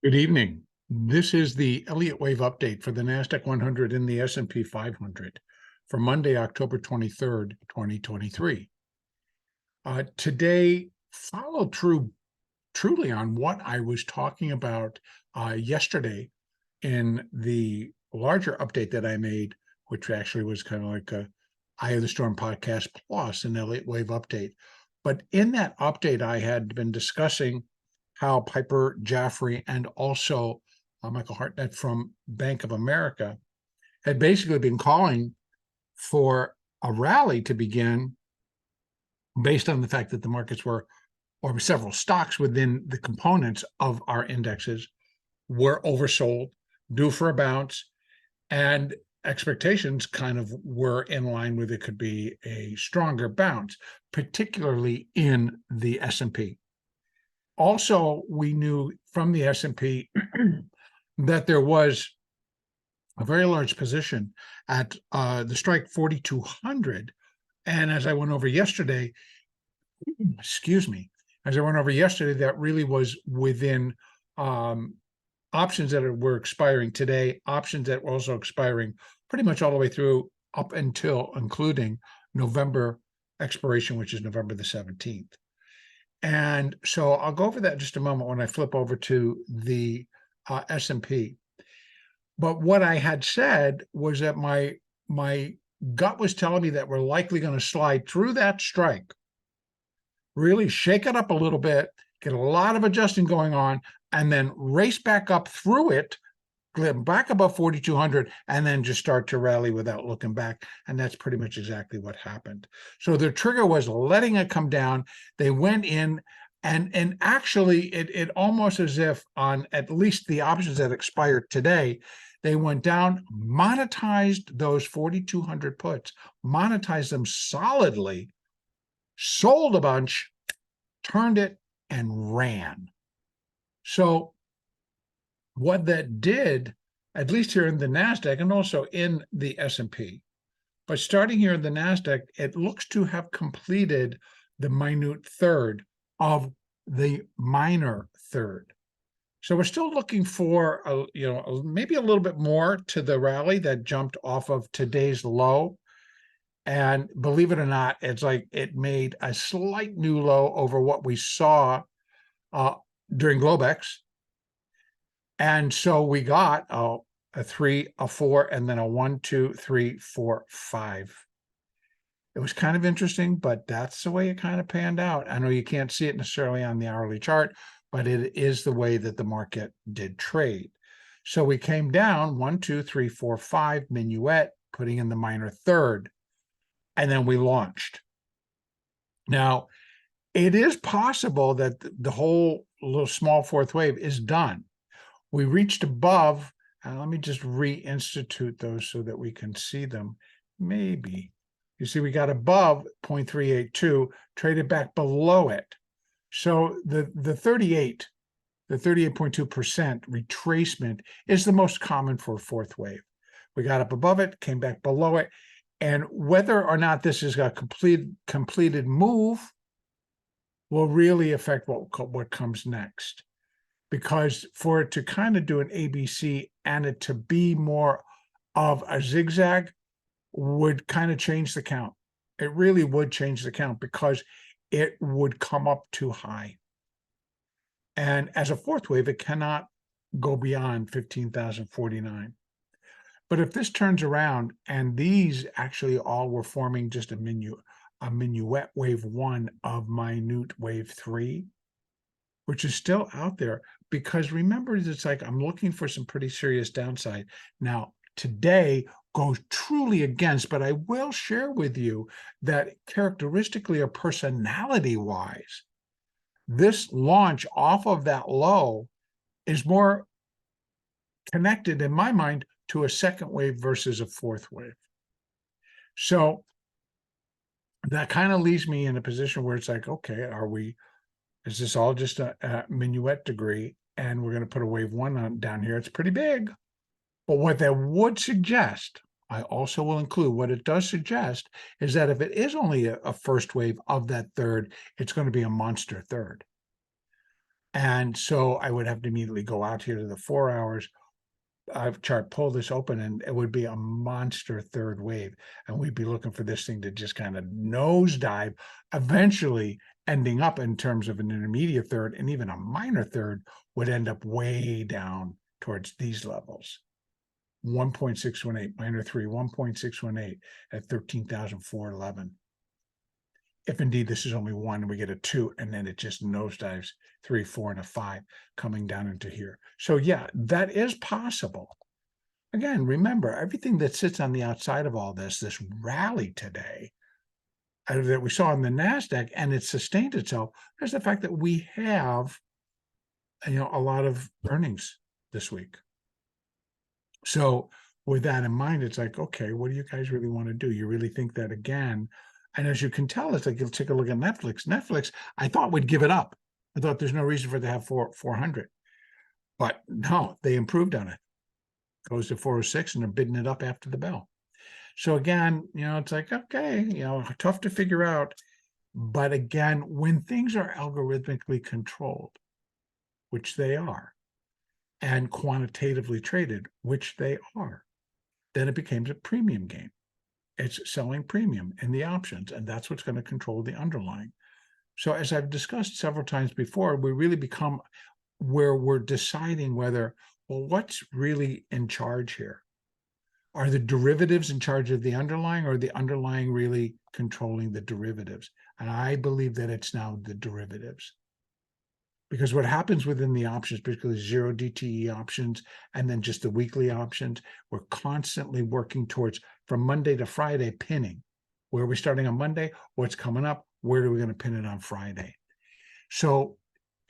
Good evening. This is the Elliott wave update for the NASDAQ 100 and the S&P 500 for Monday, October 23rd, 2023. Today followed truly on what I was talking about yesterday in the larger update that I made, which actually was kind of like a Eye of the Storm podcast plus an Elliott wave update. But in that update, I had been discussing how Piper Jaffray and also Michael Hartnett from Bank of America had basically been calling for a rally to begin based on the fact that the markets were, or several stocks within the components of our indexes were oversold, due for a bounce, and expectations kind of were in line with it could be a stronger bounce, particularly in the S&P. Also, we knew from the S&P that there was a very large position at the strike 4,200. And as I went over yesterday, that really was within options that were expiring today, options that were also expiring pretty much all the way through up until including November expiration, which is November the 17th. And so I'll go over that in just a moment when I flip over to the S&P. But what I had said was that my gut was telling me that we're likely going to slide through that strike, really shake it up a little bit, get a lot of adjusting going on, and then race back up through it, back above 4,200, and then just start to rally without looking back. And that's pretty much exactly what happened. So their trigger was letting it come down. They went in, and actually it almost as if on at least the options that expired today, they went down, monetized those 4,200 puts, monetized them solidly, sold a bunch, turned it, and ran. So what that did, at least here in the NASDAQ and also in the S&P, but starting here in the NASDAQ, it looks to have completed the minute third of the minor third. So we're still looking for maybe a little bit more to the rally that jumped off of today's low. And believe it or not, it's like it made a slight new low over what we saw during Globex. And so we got a 3, a 4, and then a 1, 2, 3, 4, 5. It was kind of interesting, but that's the way it kind of panned out. I know you can't see it necessarily on the hourly chart, but it is the way that the market did trade. So we came down 1, 2, 3, 4, 5 minuet, putting in the minor third, and then we launched. Now, it is possible that the whole little small fourth wave is done. We reached above, and let me just reinstitute those so that we can see them. Maybe. You see, we got above 0.382, traded back below it. So the 38.2% retracement is the most common for a fourth wave. We got up above it, came back below it, and whether or not this is a completed move will really affect what comes next. Because for it to kind of do an ABC and it to be more of a zigzag would kind of change the count. It really would change the count because it would come up too high. And as a fourth wave, it cannot go beyond 15,049. But if this turns around and these actually all were forming just a minuet wave 1 of minute wave 3, which is still out there, because remember, it's like I'm looking for some pretty serious downside. Now, today goes truly against, but I will share with you that characteristically or personality-wise, this launch off of that low is more connected, in my mind, to a second wave versus a fourth wave. So that kind of leaves me in a position where it's like, okay, is this all just a minuet degree? And we're going to put a wave 1 on down here. It's pretty big. But what that would suggest, I also will include, what it does suggest is that if it is only a first wave of that third, it's going to be a monster third. And so I would have to immediately go out here to the 4 hours chart, pull this open, and it would be a monster third wave. And we'd be looking for this thing to just kind of nosedive, eventually ending up in terms of an intermediate third, and even a minor third would end up way down towards these levels. 1.618, minor 3, 1.618 at 13,411. If indeed this is only 1, we get a 2, and then it just nosedives 3, 4, and a 5 coming down into here. So yeah, that is possible. Again, remember, everything that sits on the outside of all this rally today that we saw in the NASDAQ, and it sustained itself, there's the fact that we have, a lot of earnings this week. So with that in mind, it's like, okay, what do you guys really want to do? You really think that again? And as you can tell, it's like, you'll take a look at Netflix. Netflix, I thought would give it up. I thought there's no reason for it to have 400. But no, they improved on it. Goes to 406, and they're bidding it up after the bell. So again, it's like, okay, tough to figure out. But again, when things are algorithmically controlled, which they are, and quantitatively traded, which they are, then it becomes a premium game. It's selling premium in the options, and that's what's going to control the underlying. So as I've discussed several times before, we really become where we're deciding whether, well, what's really in charge here? Are the derivatives in charge of the underlying, or the underlying really controlling the derivatives? And I believe that it's now the derivatives. Because what happens within the options, particularly 0 DTE options, and then just the weekly options, we're constantly working towards, from Monday to Friday, pinning. Where are we starting on Monday? What's coming up? Where are we going to pin it on Friday? So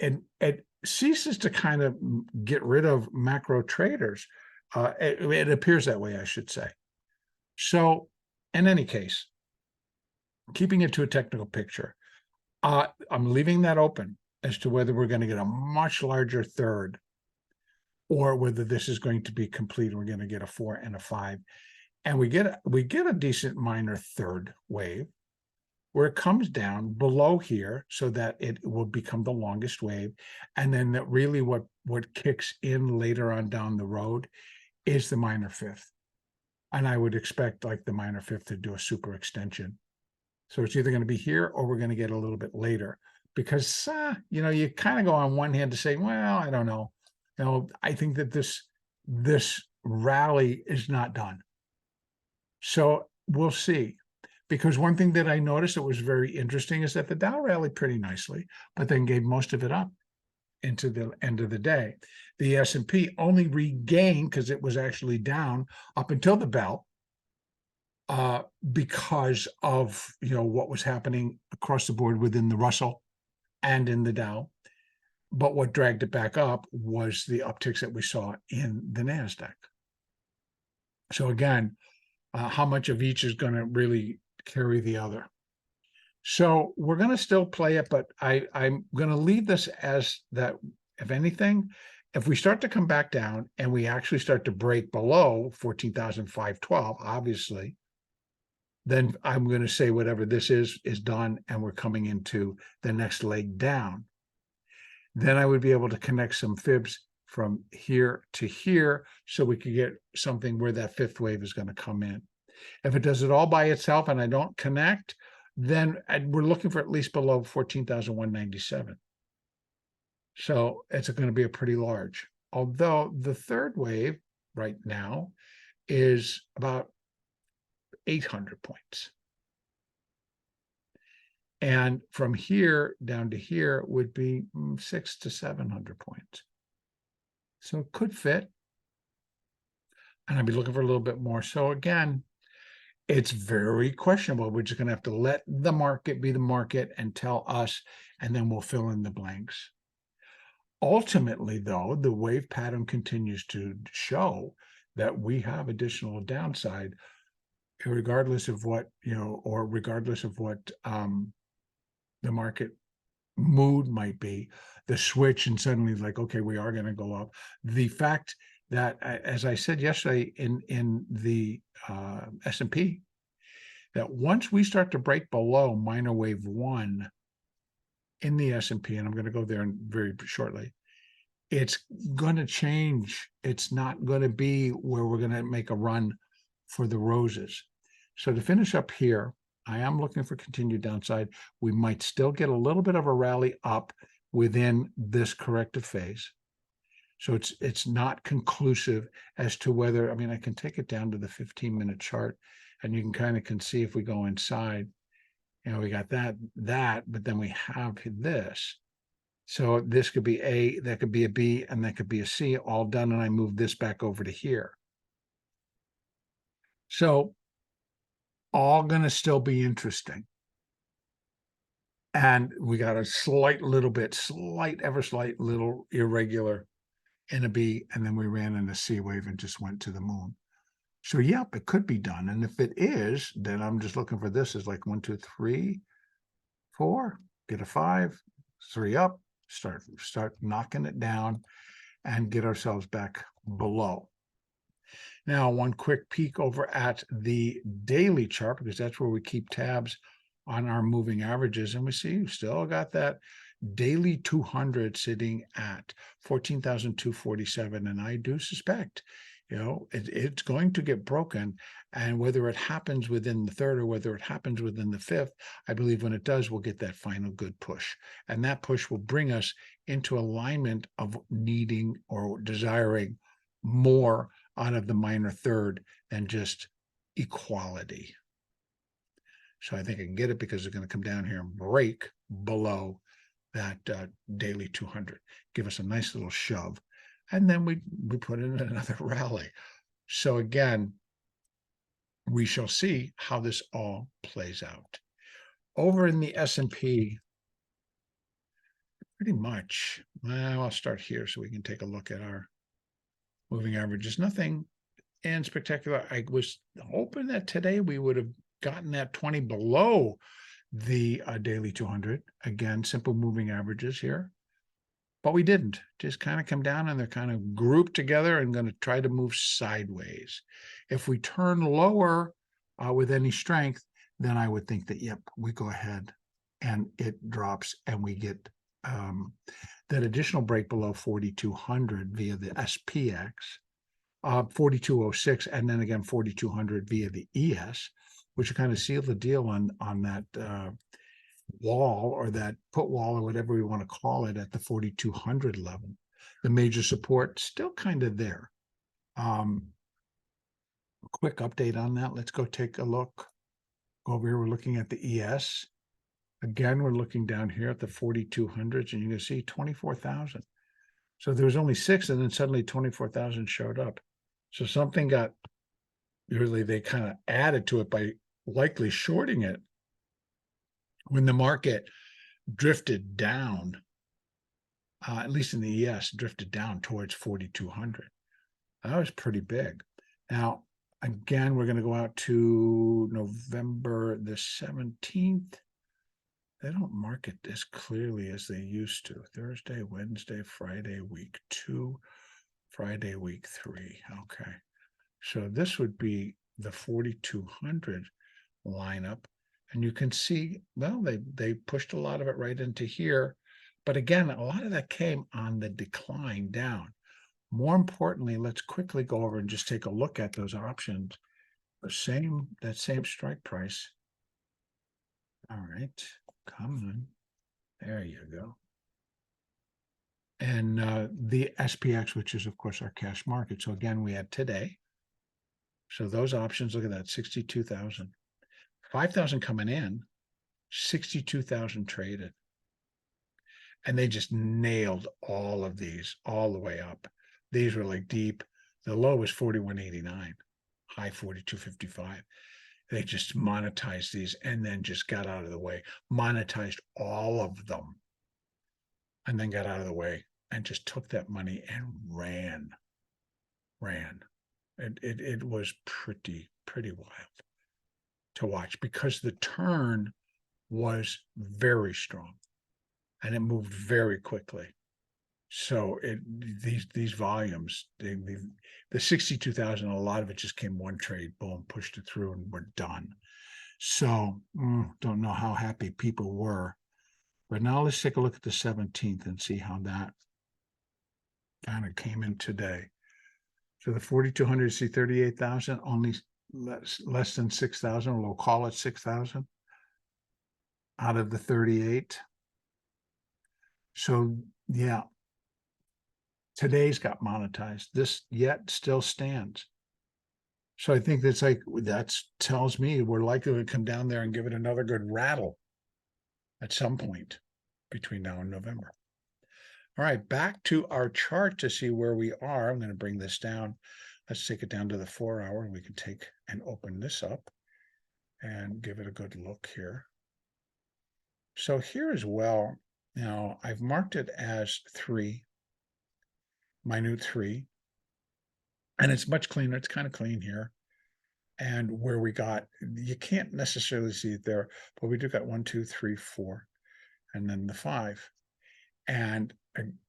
it ceases to kind of get rid of macro traders. It appears that way, I should say. So in any case, keeping it to a technical picture, I'm leaving that open as to whether we're going to get a much larger third, or whether this is going to be complete and we're going to get a 4 and a 5. And we get a decent minor third wave where it comes down below here so that it will become the longest wave. And then that really what kicks in later on down the road is the minor fifth. And I would expect like the minor fifth to do a super extension. So it's either going to be here, or we're going to get a little bit later. Because, you kind of go on one hand to say, well, I don't know. I think that this rally is not done. So we'll see. Because one thing that I noticed that was very interesting is that the Dow rallied pretty nicely, but then gave most of it up into the end of the day. The S&P only regained, because it was actually down up until the bell, because of what was happening across the board within the Russell and in the Dow. But what dragged it back up was the upticks that we saw in the NASDAQ. So again, how much of each is going to really carry the other? So we're going to still play it, but I'm going to leave this as that, if anything, if we start to come back down and we actually start to break below 14,512, obviously, then I'm going to say whatever this is done, and we're coming into the next leg down. Then I would be able to connect some fibs from here to here, so we could get something where that fifth wave is going to come in. If it does it all by itself and I don't connect, then we're looking for at least below 14,197. So it's going to be a pretty large. Although the third wave right now is about 800 points. And from here down to here would be 600 to 700 points. So it could fit. And I'd be looking for a little bit more. So again, it's very questionable. We're just going to have to let the market be the market and tell us, and then we'll fill in the blanks. Ultimately, though, the wave pattern continues to show that we have additional downside, regardless of what, or regardless of what the market mood might be, the switch, and suddenly like, okay, we are going to go up. The fact that, as I said yesterday in the S&P, that once we start to break below minor wave 1, in the S&P, and I'm going to go there very shortly, it's going to change. It's not going to be where we're going to make a run for the roses. So to finish up here, I am looking for continued downside. We might still get a little bit of a rally up within this corrective phase. So it's not conclusive as to whether, I mean, I can take it down to the 15-minute chart, and you can see if we go inside, we got that, but then we have this. So this could be A, that could be a B, and that could be a C, all done, and I move this back over to here. So all going to still be interesting. And we got a ever slight little irregular in a B, and then we ran in a C wave and just went to the moon. So yep, it could be done. And if it is, then I'm just looking for this as like 1, 2, 3, 4, get a 5, 3 up, start knocking it down and get ourselves back below. Now, one quick peek over at the daily chart, because that's where we keep tabs on our moving averages. And we see we've still got that daily 200 sitting at 14,247. And I do suspect, it's going to get broken. And whether it happens within the third or whether it happens within the fifth, I believe when it does, we'll get that final good push. And that push will bring us into alignment of needing or desiring more out of the minor third than just equality. So I think I can get it because it's going to come down here and break below that daily 200, give us a nice little shove, and then we put in another rally. So again, we shall see how this all plays out. Over in the S&P, pretty much, well, I'll start here so we can take a look at our moving averages. Nothing in spectacular. I was hoping that today we would have gotten that 20 below the daily 200. Again, simple moving averages here. But we didn't. Just kind of come down and they're kind of grouped together and going to try to move sideways. If we turn lower with any strength, then I would think that, yep, we go ahead and it drops and we get that additional break below 4,200 via the SPX, 4,206, and then again 4,200 via the ES, which will kind of seal the deal on that wall or that put wall or whatever we want to call it at the 4,200 level. The major support still kind of there. Quick update on that. Let's go take a look. Over here, we're looking at the ES. Again, we're looking down here at the 4,200s, and you can see 24,000. So there was only 6, and then suddenly 24,000 showed up. So something got, usually they kind of added to it by likely shorting it when the market drifted down, at least in the ES, drifted down towards 4,200. That was pretty big. Now, again, we're going to go out to November the 17th. They don't mark it as clearly as they used to. Thursday, Wednesday, Friday, week 2, Friday, week 3. Okay. So this would be the 4,200 lineup. And you can see, well, they pushed a lot of it right into here. But again, a lot of that came on the decline down. More importantly, let's quickly go over and just take a look at those options. That same strike price. All right, come on. There you go. And the SPX, which is, of course, our cash market. So again, we had today. So those options, look at that, 62,000. 5,000 coming in, 62,000 traded. And they just nailed all of these all the way up. These were like deep. The low was 41.89, high 42.55. They just monetized these and then just got out of the way, monetized all of them, and then got out of the way and just took that money and ran. It was pretty wild to watch because the turn was very strong and it moved very quickly. So these volumes, the 62,000, a lot of it just came one trade, boom, pushed it through, and we're done. So don't know how happy people were But now let's take a look at the 17th and see how that kind of came in today. So the 4,200, see 38,000, only less than 6,000, we'll call it 6,000 out of the 38. So yeah, today's got monetized. This yet still stands. So I think that's like, that tells me we're likely to come down there and give it another good rattle at some point between now and November. All right, back to our chart to see where we are. I'm going to bring this down. Let's take it down to the 4 hour. We can take and open this up and give it a good look here. So here as well, now I've marked it as 3, minute 3, and it's much cleaner. It's kind of clean here. And where we got, you can't necessarily see it there, but we do got 1, 2, 3, 4, and then the 5. And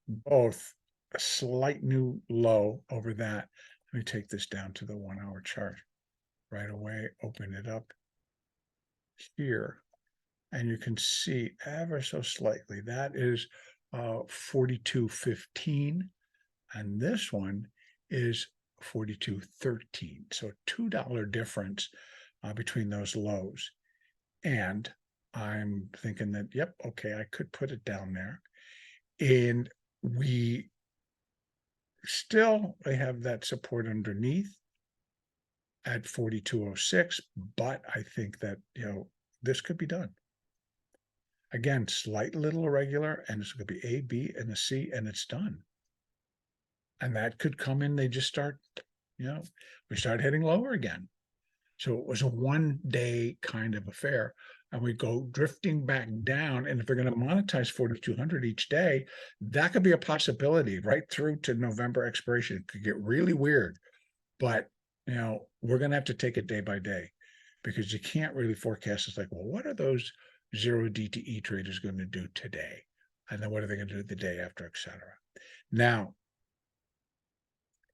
both a slight new low over that. Let me take this down to the 1 hour chart right away, open it up here, and you can see ever so slightly that is 42.15, and this one is 42.13. So $2 difference between those lows. And I'm thinking that, yep, okay, I could put it down there. And we still have that support underneath at 42.06, but I think that, this could be done. Again, slight little irregular, and it's going to be A, B, and a C, and it's done. And that could come in, they just start, we start heading lower again. So it was a 1 day kind of affair. And we go drifting back down. And if they're going to monetize 4,200 each day, that could be a possibility right through to November expiration. It could get really weird. But, we're going to have to take it day by day, because you can't really forecast. It's like, well, what are those 0 DTE traders going to do today? And then what are they going to do the day after, et cetera? Now,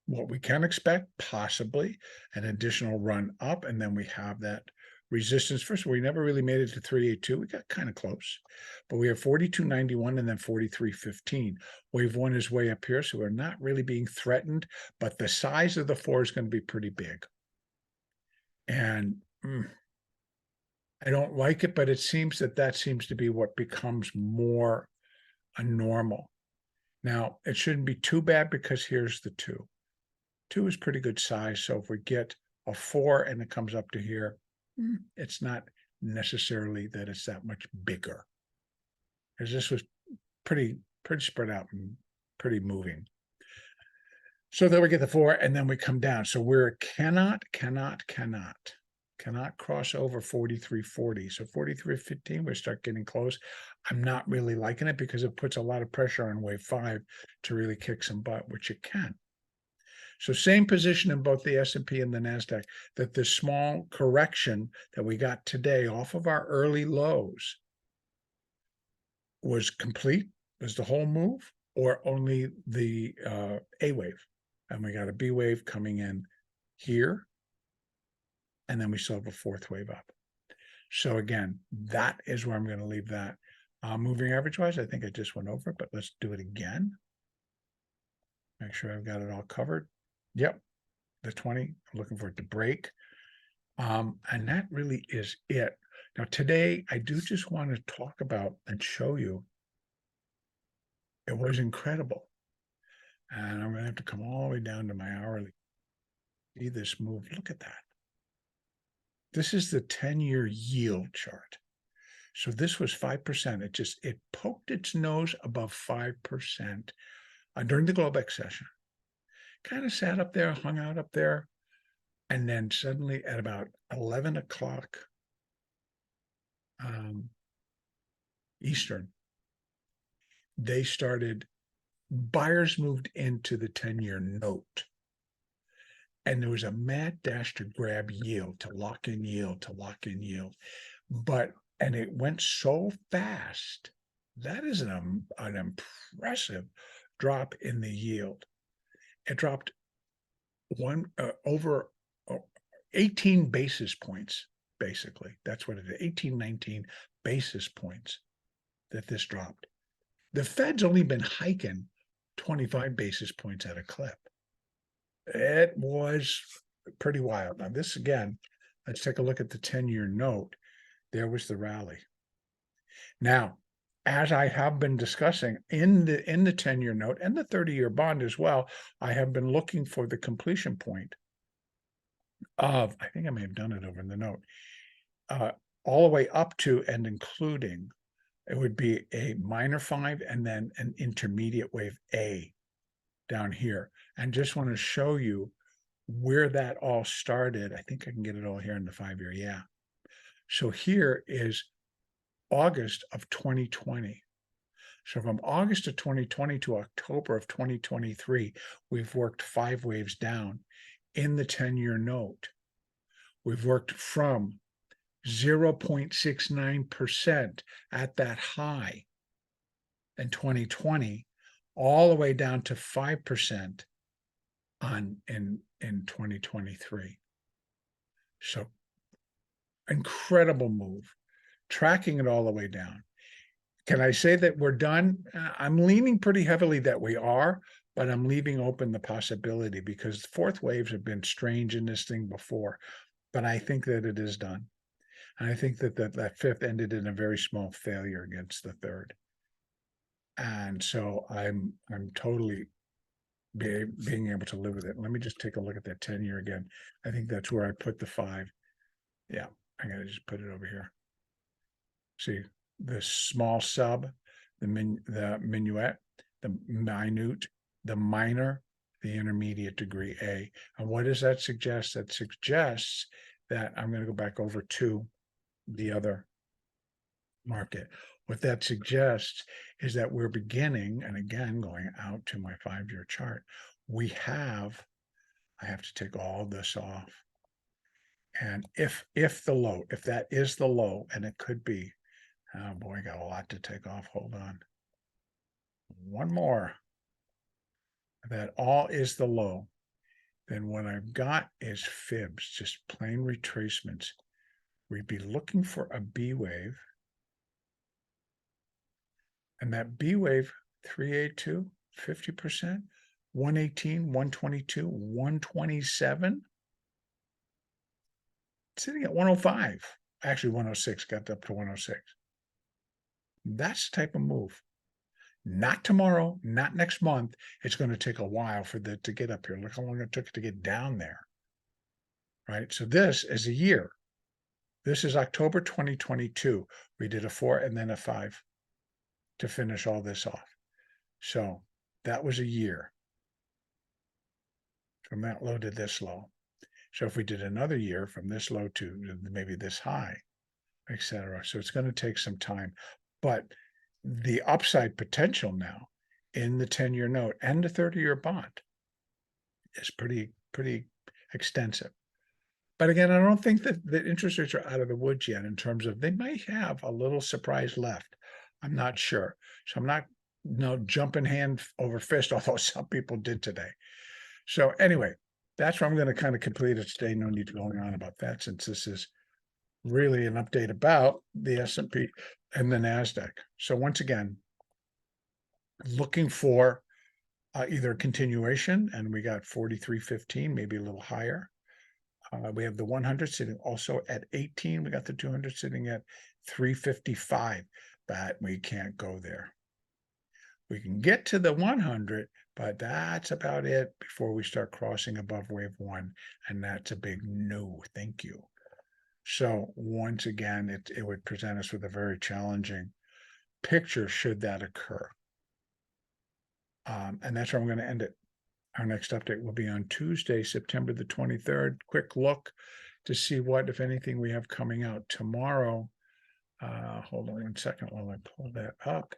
what we can expect, possibly an additional run up, and then we have that resistance. First of all, we never really made it to 382. We got kind of close, but we have 42.91 and then 43.15. Wave 1 is way up here, so we're not really being threatened, but the size of the 4 is going to be pretty big. And I don't like it, but it seems that seems to be what becomes more a normal. Now, it shouldn't be too bad, because here's the 2. 2 is pretty good size. So if we get a 4 and it comes up to here, it's not necessarily that it's that much bigger, because this was pretty spread out and pretty moving. So then we get the 4, and then we come down. So we're cannot cross over 43.40. So 43.15, we start getting close. I'm not really liking it, because it puts a lot of pressure on wave 5 to really kick some butt, which it can. So same position in both the S&P and the NASDAQ, that the small correction that we got today off of our early lows was complete, was the whole move, or only the A wave. And we got a B wave coming in here, and then we still have a 4th wave up. So again, that is where I'm going to leave that. Moving average wise, I think I just went over it, but let's do it again. Make sure I've got it all covered. Yep, the 20, I'm looking for it to break. And that really is it. Now today, I do just want to talk about and show you, it was incredible. And I'm going to have to come all the way down to my hourly. See this move, look at that. This is the 10-year yield chart. So this was 5%. It poked its nose above 5% during the Globex session. Kind of sat up there, hung out up there, and then suddenly at about 11 o'clock Eastern, buyers moved into the 10-year note, and there was a mad dash to grab yield, to lock in yield, and it went so fast. That is an impressive drop in the yield. It dropped over 18 basis points, basically. That's what it is, 18, 19 basis points. that this dropped. The Fed's only been hiking 25 basis points at a clip. It was pretty wild. Now, this again, let's take a look at the 10-year note. There was the rally. Now, as I have been discussing in the 10-year note and the 30-year bond as well, I have been looking for the completion point of, I think I may have done it over in the note, all the way up to and including, it would be a minor 5 and then an intermediate wave A down here. And just want to show you where that all started. I think I can get it all here in the 5-year. Yeah. So here is August of 2020. So from August of 2020 to October of 2023, we've worked 5 waves down in the 10-year note. We've worked from 0.69% at that high in 2020, all the way down to 5% in 2023. So incredible move, tracking it all the way down. Can I say that we're done? I'm leaning pretty heavily that we are, but I'm leaving open the possibility because fourth waves have been strange in this thing before, but I think that it is done. And I think that that fifth ended in a very small failure against the third. And so I'm totally being able to live with it. Let me just take a look at that 10-year again. I think that's where I put the 5. Yeah, I gotta just put it over here. See the small sub, the minuet, the minute, the minor, the intermediate degree A. And what does that suggest? That suggests that I'm going to go back over to the other market. What that suggests is that we're beginning, and again, going out to my 5-year chart, I have to take all this off. And if that is the low, and it could be, oh boy, got a lot to take off. Hold on. One more. That all is the low. Then what I've got is fibs, just plain retracements. We'd be looking for a B wave. And that B wave, 382, 50%, 118, 122, 127. Sitting at 105. Actually, 106, got up to 106. That's the type of move. Not tomorrow, not next month. It's going to take a while for that to get up here. Look how long it took to get down there. Right? So this is a year. This is October 2022. We did a 4 and then a 5 to finish all this off. So that was a year from that low to this low. So if we did another year from this low to maybe this high, etc. So it's going to take some time. But the upside potential now in the 10-year note and the 30-year bond is pretty extensive. But again, I don't think that the interest rates are out of the woods yet in terms of they may have a little surprise left. I'm not sure. So I'm not jumping hand over fist, although some people did today. So anyway, that's where I'm going to kind of complete it today. No need to go on about that since this is really an update about the S&P and the NASDAQ. So once again, looking for either a continuation, and we got 43.15, maybe a little higher. We have the 100 sitting also at 18. We got the 200 sitting at 355, but we can't go there. We can get to the 100, but that's about it before we start crossing above wave 1, and that's a big no, thank you. So once again, it would present us with a very challenging picture should that occur. And that's where I'm going to end it. Our next update will be on Tuesday, September the 23rd. Quick look to see what, if anything, we have coming out tomorrow. Hold on 1 second while I pull that up.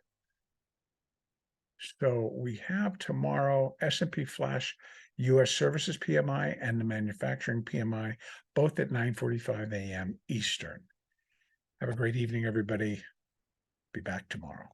So we have tomorrow S&P Flash U.S. Services PMI and the Manufacturing PMI, both at 9:45 a.m. Eastern. Have a great evening, everybody. Be back tomorrow.